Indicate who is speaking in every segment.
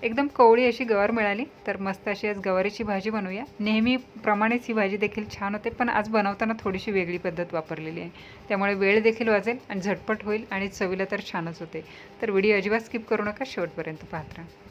Speaker 1: एकदम कवळी अशी गवार मिळाली, तर मस्त अशी आज गवारीची भाजी बनवूया। नेहमीप्रमाणेच ही भाजी देखील छान होते, पण आज बनवताना थोडीशी वेगळी पद्धत वापरलेली आहे, त्यामुळे वेळ देखील वाचेल आणि झटपट होईल आणि चवीला तर छानच होते। तर व्हिडिओ अजिबात स्किप करू नका, शेवटपर्यंत पाहत राहा।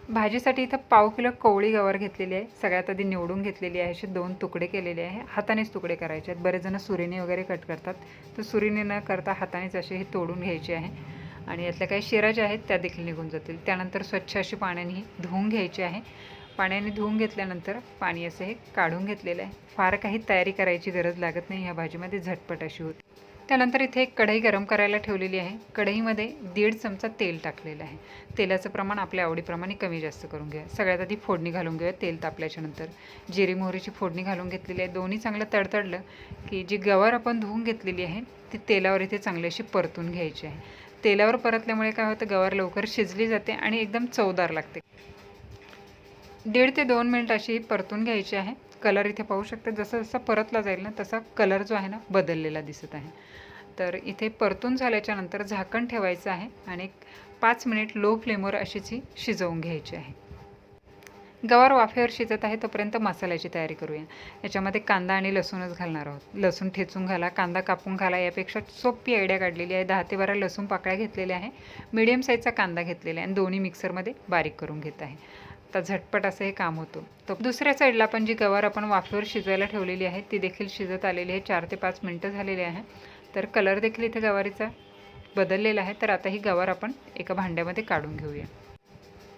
Speaker 1: भाजीसाठी इथं पाव किलो कवळी गवार घेतलेली आहे। सगळ्यात आधी निवडून घेतलेली आहे, असे 2 तुकडे केलेले आहे। हातानेच तुकडे करायचे आहेत, बरेच जण सुरीने वगैरे कट करतात, तर सुरीने न करता हातानेच असे हे तोडून घ्यायचे आहे आणि यातल्या काही शिरा ज्या आहेत त्या देखील निघून जातील। त्यानंतर स्वच्छ अशी पाण्याने धुवून घ्यायची आहे। पाण्याने धुवून घेतल्यानंतर पाणी असे हे काढून घेतलेलं आहे। फार काही तयारी करायची गरज लागत नाही, ह्या भाजीमध्ये झटपट अशी होते। त्यानंतर इथे एक कढई गरम करायला ठेवलेली आहे। कढईमध्ये 1.5 चमचा तेल टाकलेलं आहे। तेलाचं प्रमाण आपल्या आवडीप्रमाणे कमी जास्त करून घ्या। सगळ्यात आधी फोडणी घालून घेऊया। तेल तापल्याच्या नंतर जिरी मोहरीची फोडणी घालून घेतलेली आहे। दोन्ही चांगलं तडतडलं की जी गवार आपण धुवून घेतलेली आहे ती तेलावर इथे चांगली अशी परतून घ्यायची आहे। तेलावर परतल्यामुळे काय होतं, गवार लवकर शिजली जाते आणि एकदम चवदार लागते। 1.5 ते 2 मिनिट अशी परतून घ्यायची आहे। कलर इथे पाहू शकता, जसं जसं परतला जाईल ना तसा कलर जो आहे ना बदललेला दिसत आहे। तर इथे परतून झाल्याच्या नंतर झाकण ठेवायचं आहे आणि 5 मिनिट लो फ्लेमवर अशीच ही शिजवून घ्यायची आहे। गवार वाफेवर शिजत आहे तोपर्यंत मसाल्याची तयारी करूया। याच्यामध्ये कांदा आणि लसूणच घालणार आहोत। लसूण ठेचून घाला, कांदा कापून घाला, यापेक्षा सोपी आयडिया काढलेली आहे। 10 ते 12 लसूण पाकळ्या घेतलेल्या आहे, मीडियम साईजचा कांदा घेतलेला आहे आणि दोन्ही मिक्सरमध्ये बारीक करून घेत आहे। तर झटपट असं हे काम होतं। तर दुसऱ्या साईडला पण जी गवार आपण वाफेवर शिजवायला ठेवलेली आहे ती देखील शिजत आलेली आहे। 4 ते 5 मिनिटं झालेली आहे। तर कलर देखील इथे गवारीचा बदललेला आहे। तर आता ही गवार आपण एका भांड्यामध्ये काढून घेऊया।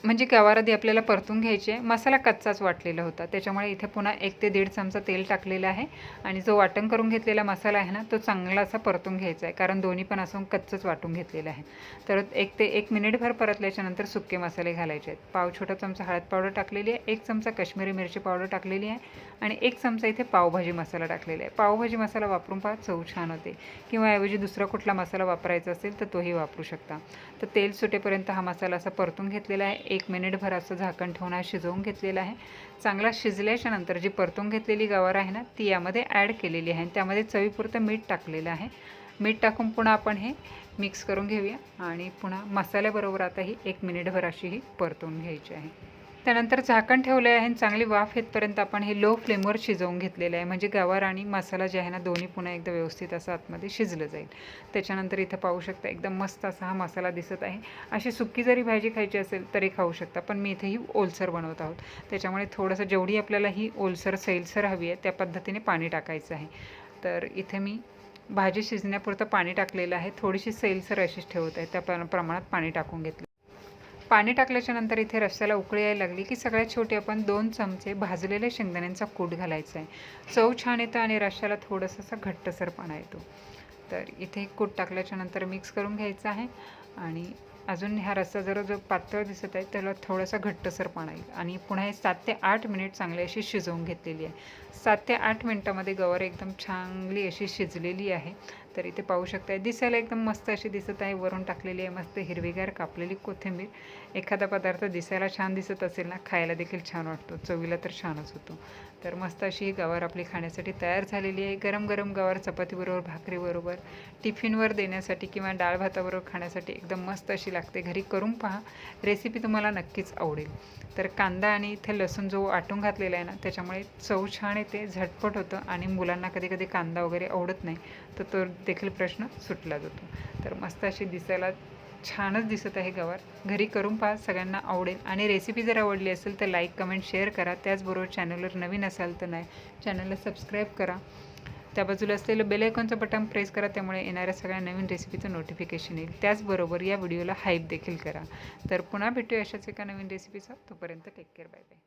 Speaker 1: म्हणजे गवार आधी आपल्याला परतून घ्यायची आहे। मसाला कच्चाच वाटलेला होता, त्याच्यामुळे इथे पुन्हा 1 ते 1.5 चमचा तेल टाकलेलं आहे आणि जो वाटण करून घेतलेला मसाला आहे ना तो चांगला असा परतून घ्यायचा आहे, कारण दोन्ही पण असं कच्चंच वाटून घेतलेलं आहे। तर 1 ते 1 मिनिटभर परतल्याच्या नंतर सुके मसाले घालायचे आहेत। पाव छोटा चमचा हळद पावडर टाकलेली आहे, 1 चमचा काश्मीरी मिरची पावडर टाकलेली आहे आणि 1 चमचा इथे पावभाजी मसाला टाकलेला आहे। पावभाजी मसाला वापरून पहा, चव छान होते, किंवा ऐवजी दुसरा कुठला मसाला वापरायचा असेल तर तोही वापरू शकता। तर तेल सुटेपर्यंत हा मसाला असा परतून घेतलेला आहे। 1 मिनिटभर असं झाकण ठेवून शिजवून घेतलेला आहे। चांगला शिजल्याच्या नंतर जी परतून घेतलेली गवार आहे ना ती यामध्ये ॲड केलेली आहे। त्यामध्ये चवीपुरतं मीठ टाकलेलं आहे। मीठ टाकून पुन्हा आपण हे मिक्स करून घेऊया आणि पुन्हा मसाल्याबरोबर आता ही 1 मिनिटभर अशी ही परतून घ्यायची आहे। त्यानंतर झाकण ठेवले आहे आणि चांगली वाफ येतपर्यंत आपण हे लो फ्लेमवर शिजवून घेतलेलं आहे, म्हणजे गवार आणि मसाला जे आहे ना दोन्ही पुन्हा एकदा व्यवस्थित असं आतमध्ये शिजलं जाईल। त्याच्यानंतर इथं पाहू शकता एकदम मस्त असा हा मसाला दिसत आहे। अशी सुक्की जरी भाजी खायची असेल तरी खाऊ शकता, पण मी इथे ही ओलसर बनवत आहोत, त्याच्यामुळे थोडंसं जेवढी आपल्याला ही ओलसर सैलसर हवी आहे त्या पद्धतीने पाणी टाकायचं आहे। तर इथे मी भाजी शिजण्यापुरतं पाणी टाकलेलं आहे, थोडीशी सैलसर अशीच ठेवत आहे, त्या प्रमाणात पाणी टाकून घेतलं। पाणी टाकल्याच्या नंतर इथे रस्स्याला उकळी यायला लागली की सगळ्यात शेवटी आपण 2 चमचे भाजलेले शेंगदाण्यांचा कूट घालायचा आहे। चव छान येतं आणि रस्स्याला थोडंसं असं घट्टसरपणा येतो। तर इथे कूट टाकल्याच्या नंतर मिक्स करून घ्यायचं आहे आणि अजून ह्या रस्सा जरा जो पातळ दिसत आहे त्याला थोडासा घट्टसरपणा येईल आणि पुन्हा हे 7 ते 8 मिनिट चांगली अशी शिजवून घेतलेली आहे। 7 ते 8 मिनिटामध्ये गवार एकदम चांगली अशी शिजलेली आहे। तर इथे पाहू शकता, दिसायला एकदम मस्त अशी दिसत आहे। वरून टाकलेली आहे मस्त हिरवीगार कापलेली कोथिंबीर। एखादा पदार्थ दिसायला छान दिसत असेल ना, खायला देखील छान वाटतो, चवीला तर छानच होतो। तर मस्त अशी ही गवार आपली खाण्यासाठी तयार झालेली आहे। गरम गरम गवार चपातीबरोबर, भाकरीबरोबर, टिफिनवर देण्यासाठी किंवा डाळ भाताबरोबर खाण्यासाठी एकदम मस्त अशी लागते। घरी करून पहा, रेसिपी तुम्हाला नक्कीच आवडेल। तर कांदा आणि इथे लसूण जो वाटून घातलेला आहे ना त्याच्यामुळे चव छान येते, झटपट होतं आणि मुलांना कधी कधी कांदा वगैरे आवडत नाही तर तो देखील प्रश्न सुटला जातो। तर मस्त अशी दिसायला छानच दिसत आहे गवार। घरी करून पहा, सगळ्यांना आवडेल। आणि रेसिपी जर आवडली असेल तर लाईक कमेंट शेअर करा। त्याचबरोबर चॅनलवर नवीन असाल तर नाही चॅनलला सबस्क्राईब करा। त्या बाजूला असलेलं बेल आयकॉनचं बटन प्रेस करा, त्यामुळे येणाऱ्या सगळ्या नवीन रेसिपीचं नोटिफिकेशन येईल। त्याचबरोबर या व्हिडिओला हाईप देखील करा। तर पुन्हा भेटूया अशाच एका नवीन रेसिपीचा, तोपर्यंत टेक केअर, बाय बाय।